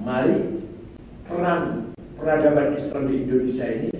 Mari peran peradaban Islam di Indonesia ini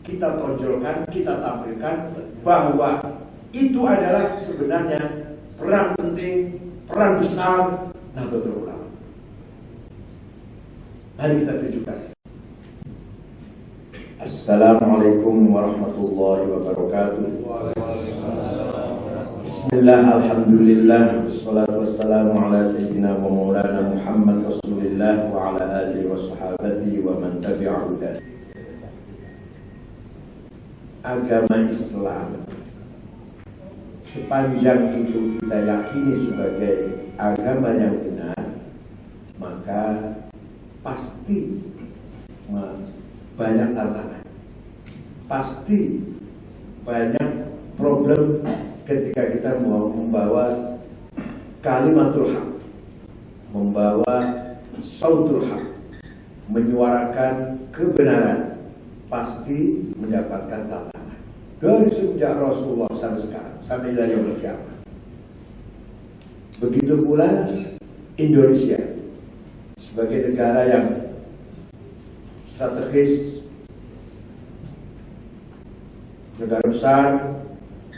kita tonjolkan, kita tampilkan bahwa itu adalah sebenarnya peran penting, peran besar Nahdlatul Ulama. Mari kita tunjukkan. Assalamualaikum warahmatullahi wabarakatuh. Bismillah, alhamdulillah, wassalatu wassalamu ala sayyidina wa maulana Muhammad Rasulillah wa ala alihi wa sahabati wa man tabi'ahu. Agama Islam, sepanjang itu kita yakini sebagai agama yang benar, maka pasti banyak tantangan, pasti banyak problem ketika kita mau membawa kalimatul haq, membawa sautul haq, menyuarakan kebenaran, pasti mendapatkan tantangan. Dari sejak Rasulullah sampai sekarang, sampai yaumul qiyamah. Begitu pula Indonesia sebagai negara yang strategis, negara besar,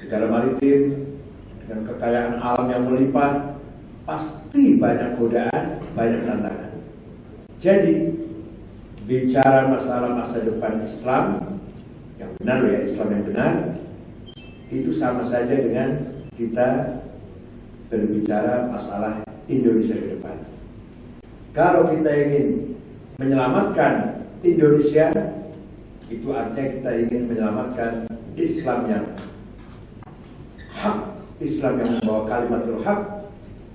negara maritim, dengan kekayaan alam yang melimpah, pasti banyak godaan, banyak tantangan. Jadi, bicara masalah masa depan Islam yang benar, ya Islam yang benar, itu sama saja dengan kita berbicara masalah Indonesia ke depan. Kalau kita ingin menyelamatkan Indonesia, itu artinya kita ingin menyelamatkan Islam yang hak, Islam yang membawa kalimatul haq,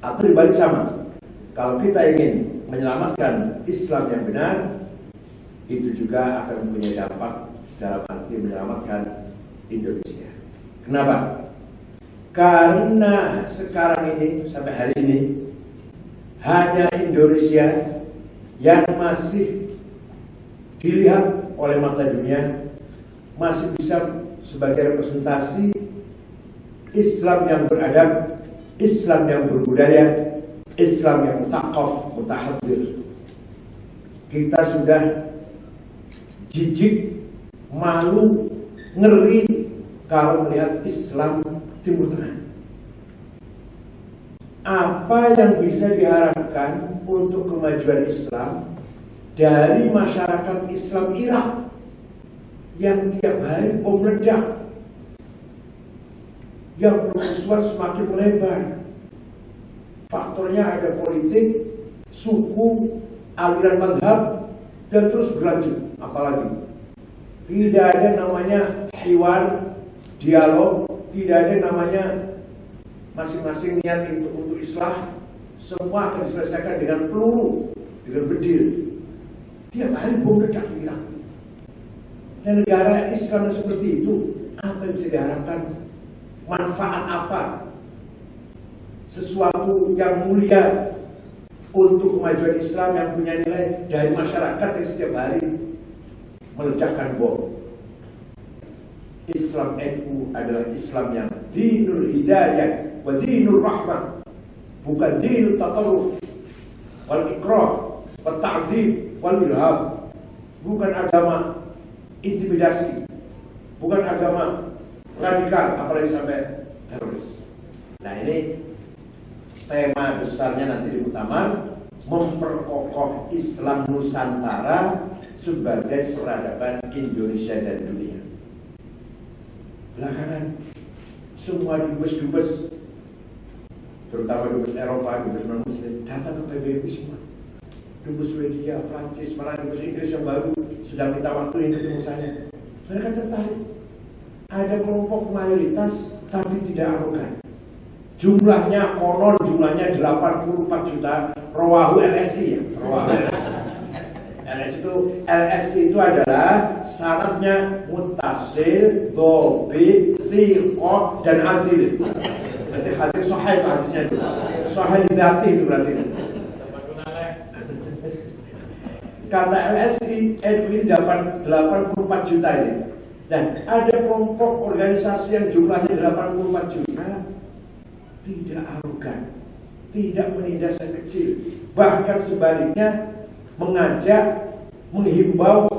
atau dibalik sama. Kalau kita ingin menyelamatkan Islam yang benar, itu juga akan mempunyai dampak dalam arti menyelamatkan Indonesia. Kenapa? Karena sekarang ini, sampai hari ini, hanya Indonesia yang masih dilihat oleh mata dunia, masih bisa sebagai representasi Islam yang beradab, Islam yang berbudaya, Islam yang muthaqaf, mutahadir. Kita sudah jijik, malu, ngeri kalau melihat Islam Timur Tengah. Apa yang bisa diharapkan untuk kemajuan Islam dari masyarakat Islam Irak yang tiap hari bom meledak, yang permusuhan semakin melebar? Faktornya ada politik, suku, aliran mazhab, dan terus berlanjut. Apalagi tidak ada namanya hiwar, dialog, tidak ada namanya masing-masing niat untuk islah. Semua akan diselesaikan dengan peluru, dengan bedil. Tiap hari bom meledak di Irak. Dan negara Islam seperti itu, apa yang bisa diharapkan? Manfaat apa? Sesuatu yang mulia untuk kemajuan Islam yang punya nilai dari masyarakat yang setiap hari meledakkan bom. Islam NU adalah Islam yang dinul hidayah wa dinul rahmah, bukan dinul tatarruf wal ikrah wa ta'dzib wal ilham. Bukan agama intimidasi, bukan agama radikal, apalagi sampai teroris. Nah, ini tema besarnya nanti di muktamar, memperkokoh Islam Nusantara sebagai peradaban Indonesia dan dunia. Belakangan semua dubes-dubes, terutama dubes Eropa, dubes non-Muslim, datang ke PBB semua. Dubes Swedia, Prancis, malah dubes Inggris yang baru sedang minta waktu ini ketemu saya. Mereka tertarik. Ada kelompok mayoritas tapi tidak arogan. Jumlahnya konon jumlahnya 84 juta. Rawahu LSI ya. Rawahu LSI itu adalah syaratnya mutasil, dobit, thiqah, dan adil. Berarti hadis sahih hadisnya itu. Sahih dzati itu berarti. Kata LSI ini dapat 84 juta ini. Dan ada kelompok organisasi yang jumlahnya 84 juta, tidak arogan, tidak menindas yang kecil. Bahkan sebaliknya, mengajak, menghimbau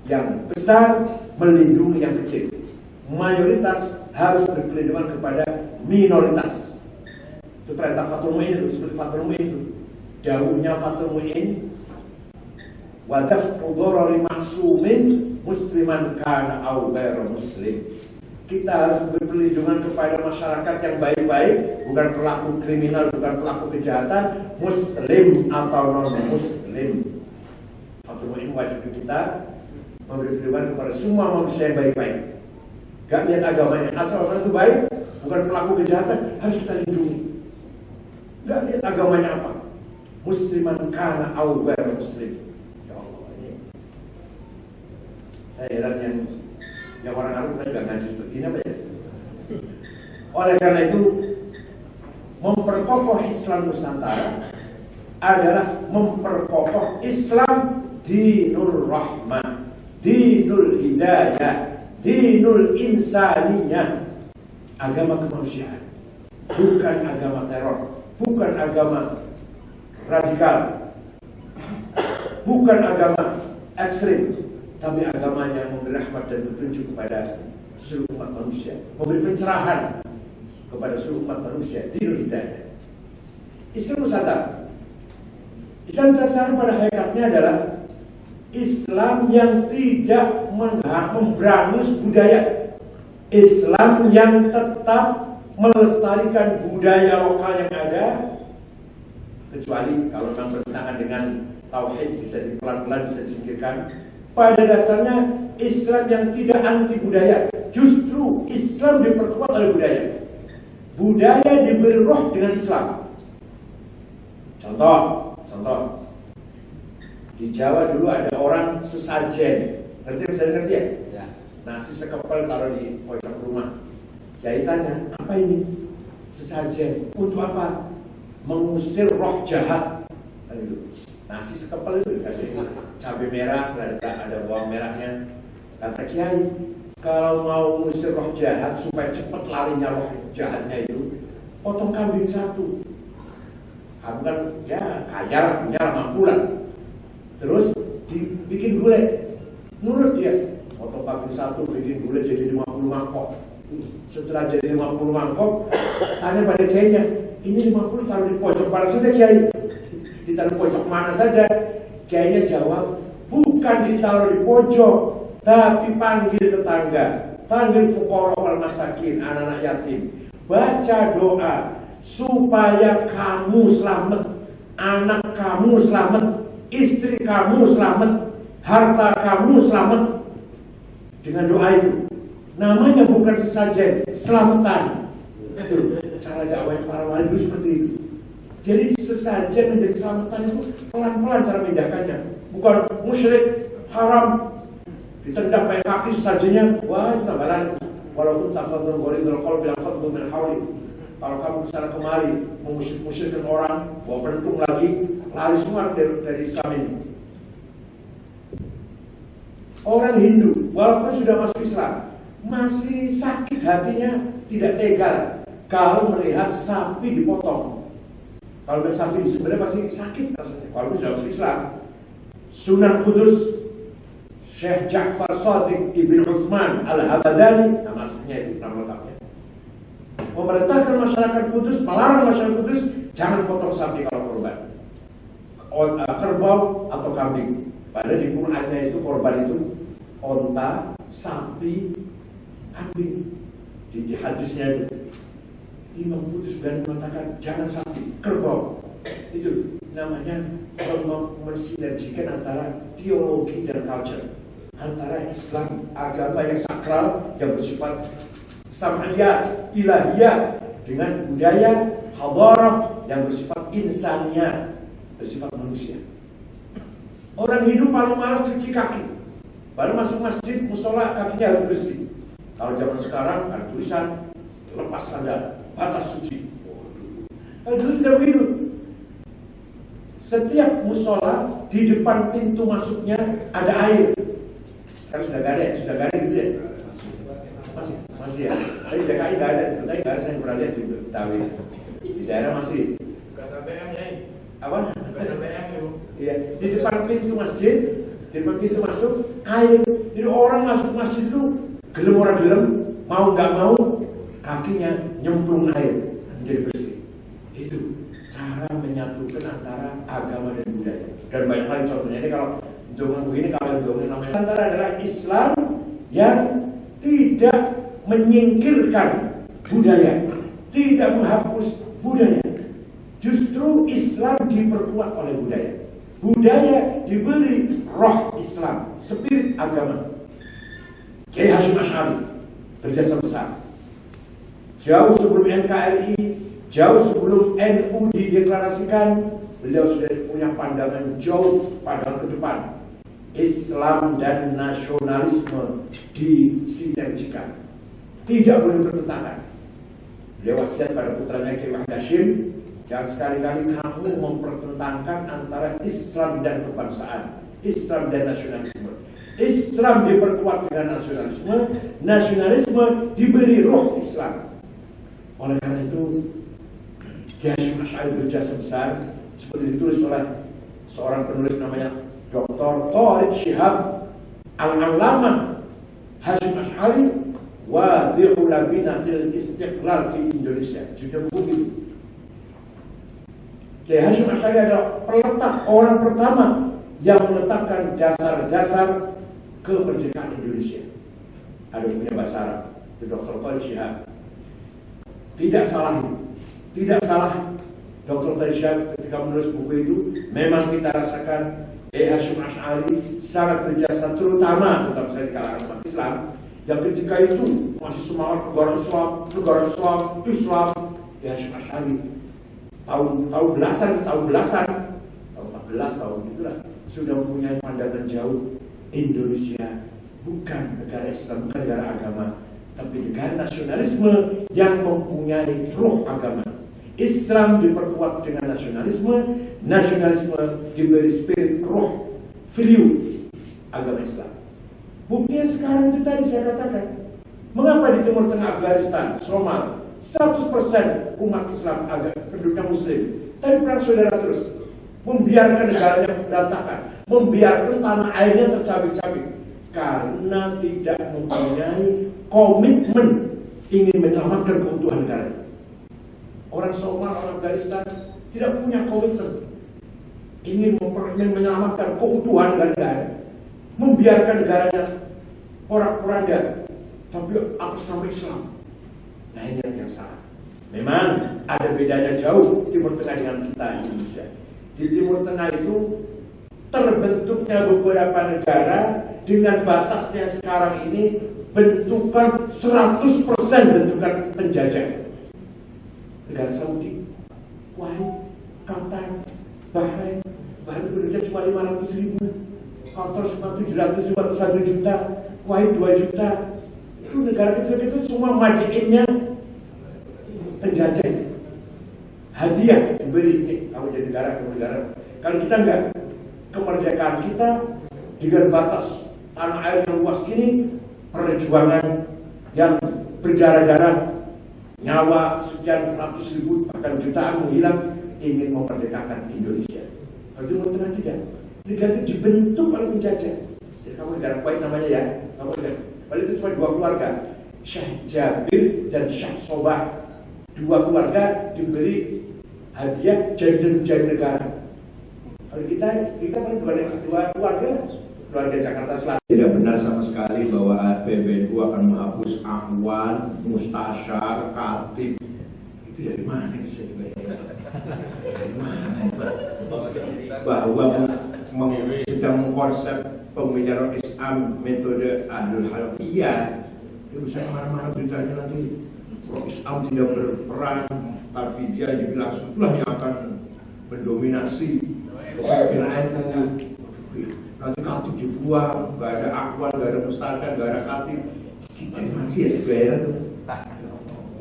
yang besar melindungi yang kecil. Mayoritas harus berperlindungan kepada minoritas. Itu perintah Fathul Mu'in itu, seperti Fathul Mu'in itu. Dawuhnya Fathul Mu'in, wa daf'u dharari ma'sumin musliman kana aw ghairu muslim. Kita harus berperlindungan kepada masyarakat yang baik-baik, bukan pelaku kriminal, bukan pelaku kejahatan, muslim atau non-muslim. Fathul Mu'in wajib kita memberi perlindungan kepada semua manusia yang baik-baik. Gak lihat agamanya, asal orang itu baik, bukan pelaku kejahatan, harus kita lindungi. Gak lihat agamanya apa. Musliman kana aw ghairu muslim. Ya Allah, ini saya heran yang orang Arab kan gak ngaji seperti ini apa ya? Oleh karena itu, memperkokoh Islam Nusantara adalah memperkokoh Islam dinul rahmah, dinul hidayah, dinul insaniyah, agama kemanusiaan, bukan agama teror, bukan agama radikal, bukan agama ekstrim, tapi agama yang memberi rahmat dan petunjuk kepada seluruh umat manusia, memberi pencerahan kepada seluruh umat manusia, dinul hidayah. Islam Nusantara, Islam Nusantara pada hakikatnya adalah Islam yang tidak memberangus budaya, Islam yang tetap melestarikan budaya lokal yang ada, kecuali kalau memang bertentangan dengan tauhid bisa pelan-pelan bisa disingkirkan. Pada dasarnya Islam yang tidak anti budaya, justru Islam diperkuat oleh budaya. Budaya diberi roh dengan Islam. Contoh di Jawa dulu ada orang sesajen, ngerti ya? Nasi sekepel taruh di pojok rumah. Kiai tanya, apa ini? Sesajen. Untuk apa? Mengusir roh jahat. Nasi sekepel itu dikasih cabai merah, ada bawang merahnya. Kata Kiai, kalau mau mengusir roh jahat supaya cepat larinya roh jahatnya itu, potong kambing satu. Kamu kan ya kaya, punya mampu lah. Terus dibikin gulai, nurut dia. Potong kambing satu, bikin gulai jadi 50 mangkok. Setelah jadi 50 mangkok, tanya pada kiainya, ini 50 taruh di pojok mana saja Kiai? Ditaruh pojok mana saja? Kiainya jawab, bukan ditaruh di pojok, tapi panggil tetangga, panggil fuqara wal masakin, anak-anak yatim, baca doa supaya kamu selamat, anak kamu selamat, istri kamu selamat, harta kamu selamat. Dengan doa itu, namanya bukan sesajen, selamatan. Itu cara dakwah para wali dulu seperti itu. Jadi sesajen menjadi selamatan itu pelan-pelan cara membedakannya. Bukan musyrik, haram, ditendang pakai kaki sesajennya, wah itu tambalan. Walaupun tafadhul ghalidul qalbi afadhu min hawli. Kalau kamu kesana kemari memusyrik-musyrikin orang, bawa pentung lagi, lari semua dari Islam ini. Orang Hindu, walaupun sudah masuk Islam, masih sakit hatinya, tidak tega kalau melihat sapi dipotong. Kalau melihat sapi disembelih masih sakit rasanya. Walaupun sudah masuk Islam. Sunan Kudus, Syekh Ja'far Shadiq Ibn Uthman Al-Habadani, nama aslinya itu, nama lengkapnya, memerintahkan masyarakat Kudus, melarang masyarakat Kudus jangan potong sapi kalau korban, kerbau atau kambing. Padahal di Qur'annya itu korban itu onta, sapi, kambing. Di hadisnya itu Imam Kudus berani mengatakan jangan sapi, kerbau. Itu namanya mensinergikan antara teologi dan culture, antara Islam, agama yang sakral yang bersifat sam'iyah, ilahiyah, dengan budaya hadarah yang bersifat insaniyah, bersifat manusia. Orang hidup paling malas cuci kaki, baru masuk masjid, musola, kakinya harus bersih. Kalau zaman sekarang ada tulisan lepas sandal, batas suci. Kalau dulu tidak begitu. Setiap musola di depan pintu masuknya ada air. Sekarang sudah gak ada ya? Sudah gak ada gitu ya? Masih ya? Tapi di DKI gak ada, tapi gak ada, saya pernah lihat di Betawi. Di daerah masih. Bekas ATM ya? Apa? Bekas ATM ya? Ya, di depan pintu masjid, di depan pintu masuk air. Jadi orang masuk masjid itu gelem orang gelem, mau nggak mau kakinya nyemplung air menjadi bersih. Itu cara menyatukan antara agama dan budaya. Dan banyak hal contohnya ini kalau dongeng begini, kalau dongeng namanya antara adalah Islam yang tidak menyingkirkan budaya, tidak menghapus budaya. Justru Islam diperkuat oleh budaya. Budaya diberi roh Islam, spirit agama. Kiai Hasyim Asy'ari berjasa besar. Jauh sebelum NKRI, jauh sebelum NU dideklarasikan, beliau sudah punya pandangan jauh, pandangan ke depan. Islam dan nasionalisme disinergikan, tidak boleh bertentangan. Beliau wasiat pada putranya Kiai Wahid Hasyim, jangan sekali-kali kamu mempertentangkan antara Islam dan kebangsaan, Islam dan nasionalisme. Islam diperkuat dengan nasionalisme, nasionalisme diberi roh Islam. Oleh karena itu, Kiai Hasyim Asy'ari berjasa besar, seperti ditulis oleh seorang penulis namanya Dr. Thariq Shihab Al-Allamah Hasyim Asy'ari, Wadi'u Labinatil Istiqlal fi Indonesia. Judul buku itu. Kiai Hasyim Asy'ari adalah peletak, orang pertama yang meletakkan dasar-dasar kemerdekaan Indonesia. Ada punya bahasa Arab, Dr. Thariq Shihab. Tidak salah, tidak salah Dr. Thariq Shihab ketika menulis buku itu. Memang kita rasakan Kiai Hasyim Asy'ari sangat berjasa, terutama saya di kalangan umat Islam yang ketika itu masih semangat negara Islam, Kiai Hasyim Asy'ari tahun belasan, tahun 14 tahun itulah sudah mempunyai pandangan jauh. Indonesia bukan negara Islam, bukan negara agama, tapi negara nasionalisme yang mempunyai roh agama. Islam diperkuat dengan nasionalisme, nasionalisme diberi spirit roh value agama Islam. Buktinya sekarang itu tadi saya katakan, mengapa di Timur Tengah, Afghanistan, Somalia 100% umat Islam penduduknya Muslim, tapi perang saudara terus, membiarkan negaranya berantakan, membiarkan tanah airnya tercabik-cabik karena tidak mempunyai komitmen ingin menyelamatkan keutuhan negara. Orang Somalia, orang Afghanistan tidak punya komitmen ingin menyelamatkan keutuhan negara, membiarkan negaranya porak-poranda, tapi atas nama Islam. Nah, ini yang salah. Memang ada bedanya jauh Timur Tengah dengan kita Indonesia. Di Timur Tengah itu terbentuknya beberapa negara dengan batasnya sekarang ini bentukan 100% bentukan penjajah. Negara Saudi, Kuwait, Qatar, Bahrain penduduknya cuma 500.000, Qatar cuma 700 atau 1 juta, Kuwait 2 juta. Itu negara kecil-kecil semua madiinnya penjajah. Hadiah diberi, kamu jadi negara, kamu negara. Kalau kita enggak, kemerdekaan kita dengan batas tanah air yang luas ini, perjuangan yang berdarah-darah, nyawa sekian ratus ribu bahkan jutaan menghilang ingin memerdekakan Indonesia. Kalau Timur Tengah tidak, negara itu dibentuk oleh penjajah. Jadi kamu negara Kuwait namanya ya, kamu negara. Padahal itu cuma 2 keluarga, Syekh Jabir dan Syekh Sobah. 2 keluarga diberi hadiah jadi negara. Kalau kita paling 2 keluarga Jakarta Selatan. Tidak benar sama sekali bahwa PBNU akan menghapus akhwan, mustasyar, katib. Itu dari mana itu saya dibayar? Dari mana itu? Bahwa sedang mengkonsep pembicaraan Islam metode Ahlul Halqiyah. Itu bisa marah-marah beritanya nanti. Kalau Islam tidak berperan, tapi dia dibilang itulah yang akan mendominasi kepemimpinan NU. Nanti katib dibuang, gak ada akhwan, gak ada mustasyar, gak ada katib. Kita masih ya sebenarnya tuh.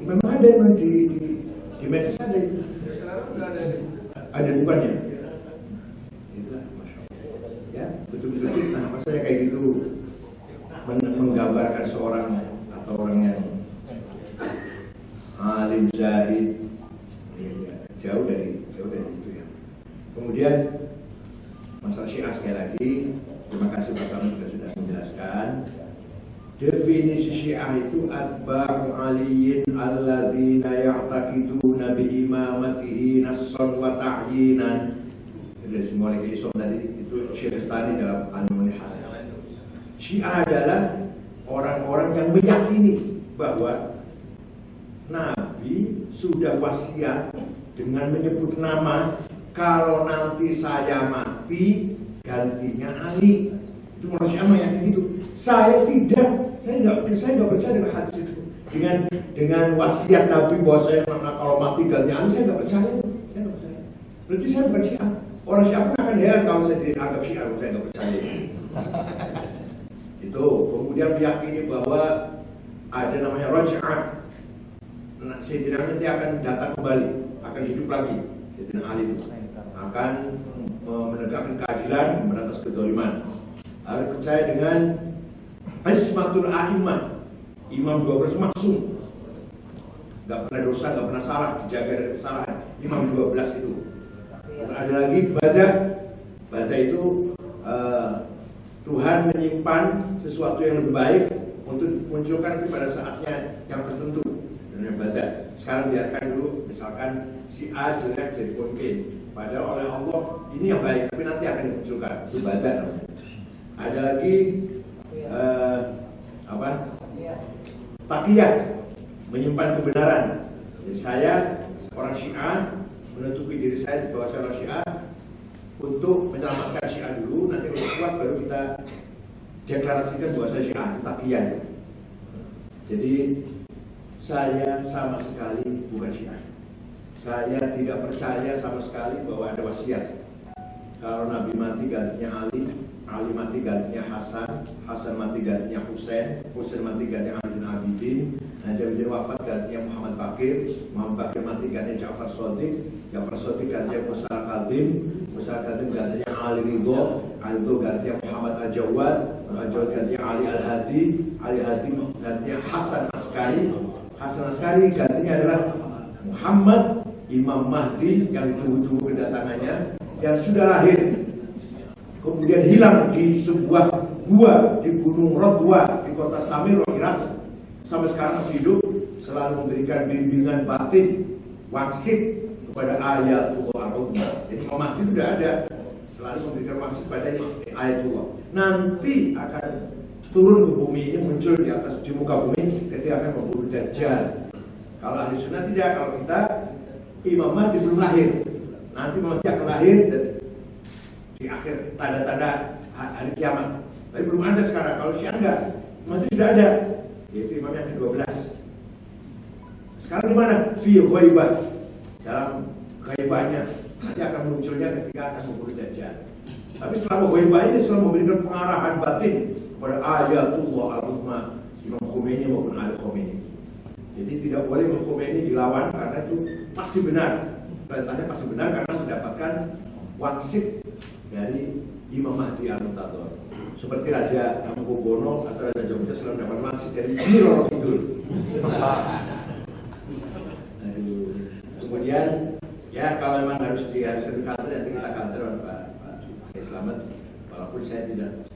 Memang ada memang di medsos ada. Ada bukannya? Itulah, Masya Allah. Ya, betul-betul fitnah. Maksudnya kayak gitu menggambarkan seorang atau orang yang alim zahid, jauh dari itu ya. Kemudian masalah Syiah sekali lagi, terima kasih Pak Kamu juga sudah menjelaskan. Definisi Syiah itu atba'u aliyin alladzina ya'taqiduna bi imamatihi nassan wa ta'yinan. Dari semua lagi isom tadi itu Syekhistani dalam Al-Munihah. Syiah adalah orang-orang yang meyakini bahwa Nabi sudah wasiat dengan menyebut nama, kalau nanti saya mati gantinya Ali. Itu manusia yang gitu. Saya nggak percaya dengan hadis itu. Dengan wasiat Nabi bahwa saya kalau mati gantinya Ali, saya nggak percaya. Berarti saya bukan Syiah. Orang Syiah pun akan heran kalau saya dianggap Syiah, saya nggak percaya. Itu kemudian meyakini bahwa ada namanya Raj'ah. Sayyidina Ali nanti akan datang kembali, akan hidup lagi. Sayyidina Ali akan menegakkan keadilan, memberantas kezaliman. Harus percaya dengan Ismatul A'immah, imam 12 maksum, nggak pernah dosa, nggak pernah salah, dijaga dari kesalahan. Imam 12 itu. Ada lagi Bada itu Tuhan menyimpan sesuatu yang lebih baik untuk munculkan pada saatnya yang tertentu. Dan Bada. Sekarang biarkan dulu, misalkan si A jelek jadi pemimpin. Padahal oleh Allah ini yang baik, tapi nanti akan dimunculkan. Itu Bada namanya. Ada lagi Taqiyah, menyimpan kebenaran. Jadi saya orang Syiah menutupi diri saya bahwa saya orang Syiah untuk menyelamatkan Syiah dulu, nanti kalau kuat baru kita deklarasikan bahwa saya Syiah. Taqiyah. Jadi saya sama sekali bukan Syiah. Saya tidak percaya sama sekali bahwa ada wasiat. Kalau Nabi mati gantinya Ali, Ali mati gantinya Hasan, Hasan mati gantinya Husain, Husain mati gantinya Ali bin Abidin, Najib wafat gantinya Muhammad Bakir, Muhammad Bakir mati gantinya Ja'far Shadiq, Ja'far Shadiq gantinya Musa Al-Qadim, Musa Al-Qadim gantinya Ali Ridho, Ali Ridho gantinya Muhammad Al-Jawad, Al-Jawad gantinya Ali Al-Hadi, Ali Al-Hadi gantinya Hasan Askari, Hasan Askari gantinya adalah Muhammad Imam Mahdi yang tunggu-tunggu kedatangannya, yang sudah lahir kemudian hilang di sebuah gua di Gunung Rodwa di kota Samir, Irak, sampai sekarang masih hidup, selalu memberikan bimbingan batin wangsit kepada Ayatullah Al-Uzma. Jadi Imam Mahdi sudah ada, selalu memberikan wangsit pada Ayatullah. Nanti akan turun ke bumi ini, muncul di atas di muka bumi, ketika akan membunuh Dajjal. Kalau ahli sunnah tidak, kalau kita Imam Mahdi belum lahir. Nanti Mahdi akan lahir dan di akhir tanda-tanda hari kiamat. Tapi belum ada sekarang. Kalau Syiah enggak, Mahdi sudah ada. Yaitu imam yang ke-12. Sekarang di mana? Fi ghaibah. Dalam ghaibahnya nanti akan munculnya ketika akan membunuh Dajjal. Tapi selama ghaibah ini selalu memberikan pengarahan batin kepada Ayatullah Al-Uzma, Imam Khomeini maupun Ali Khomeini. Jadi tidak boleh Imam Khomeini dilawan karena itu pasti benar. Perintahnya pasti benar karena mendapatkan wangsit dari Imam Mahdi Al-Muntadhar. Seperti Raja Hamengkubuwono atau Raja Jogja selalu mendapat wangsit dari Nyi Roro Kidul. Kemudian ya kalau memang harus di kantor, nanti kita kantor Pak Slamet. Walaupun saya tidak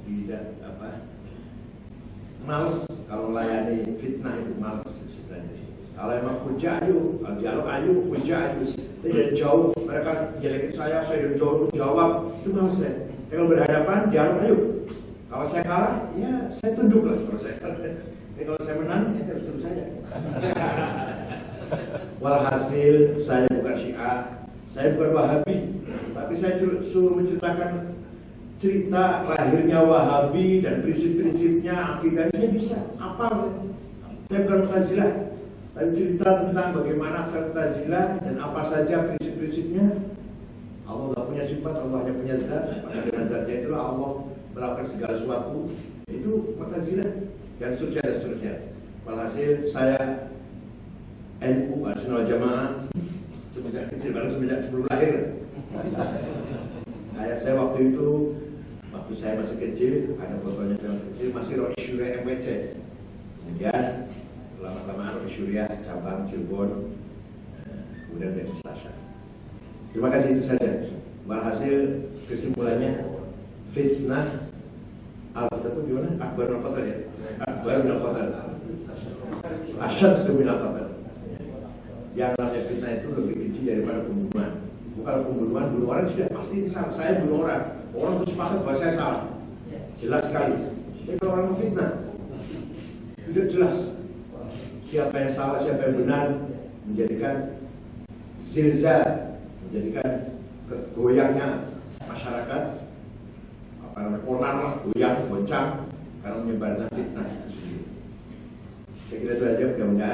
males kalau melayani fitnah, itu males sebenarnya. Kalau emang hujah ayo, kalau dialog ayo, hujah ayo. Tapi dari jauh mereka jelekin saya dari jauh jawab, itu males saya. Kalau berhadapan dialog ayo. Kalau saya kalah, ya saya tunduk lah. Kalau saya kalah, kalau saya menang, ya harus tunduk saya. Walhasil saya bukan Syiah, saya bukan Wahabi, tapi saya suruh menceritakan cerita lahirnya Wahabi dan prinsip-prinsipnya, akidahnya saya bisa. Apa? Saya bukan Mu'tazilah, tapi cerita tentang bagaimana Mu'tazilah dan apa saja prinsip-prinsipnya. Allah tidak punya sifat, Allah hanya punya zat. Pada dengan zatnya itulah Allah melakukan segala sesuatu. Itu Mu'tazilah dan seterusnya. Walhasil saya NU Ahlussunnah wal Jamaah semenjak kecil, bahkan semenjak sebelum lahir. Ayah saya waktu itu, waktu saya masih kecil, ada fotonya saya masih kecil, masih Roi Syuriah MWC. Kemudian lama-lama Roi Syuriah cabang Cirebon, kemudian dari Mustasya. Terima kasih, itu saja. Walhasil kesimpulannya fitnah al-fitnah itu gimana? Akbar al-qatl ya? Akbar al-qatl asyaddu min al-qatl. Yang namanya fitnah itu lebih kecil daripada pembunuhan. Bukan pembunuhan, bunuh orang sudah pasti salah. Saya bunuh orang, orang itu sepakat bahwa saya salah, jelas sekali. Tapi kalau orang fitnah tidak jelas siapa yang salah, siapa yang benar, menjadikan zilzal, menjadikan goyangnya masyarakat, apa namanya, onar, goyang, goncang, karena menyebarkan fitnah itu sendiri. Saya kira itu aja, mudah-mudahan